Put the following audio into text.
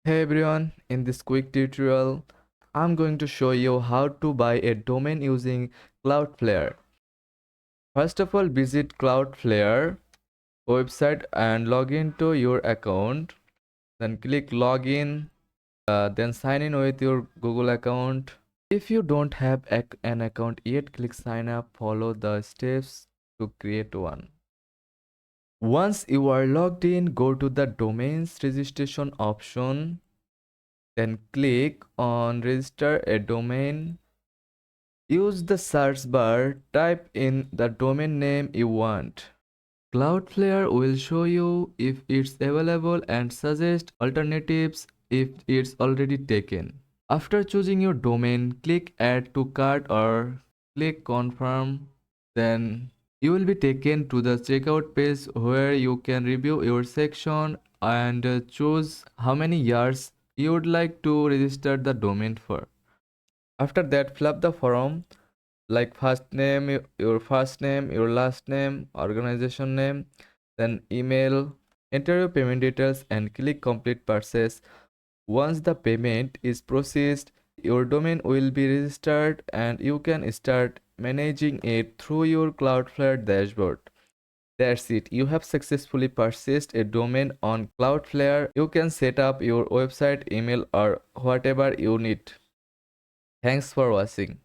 Hey everyone, in this quick tutorial, I'm going to show you how to buy a domain using Cloudflare. First of all, visit Cloudflare website and log into your account. Then click login, then sign in with your Google account. If you don't have an account yet, click sign up, follow the steps to create one. Once you are logged in, go to the domains registration option. Then click on register a domain. Use the search bar, type in the domain name you want. Cloudflare will show you if it's available and suggest alternatives if it's already taken. After choosing your domain, click add to cart or click confirm. Then you will be taken to the checkout page where you can review your section and choose how many years you would like to register the domain for. After that, fill up the form like first name, your first name, your last name, organization name, then email, enter your payment details and click complete purchase. Once the payment is processed, your domain will be registered and you can start managing it through your Cloudflare dashboard. That's it. You have successfully purchased a domain on Cloudflare. You can set up your website, email, or whatever you need. Thanks for watching.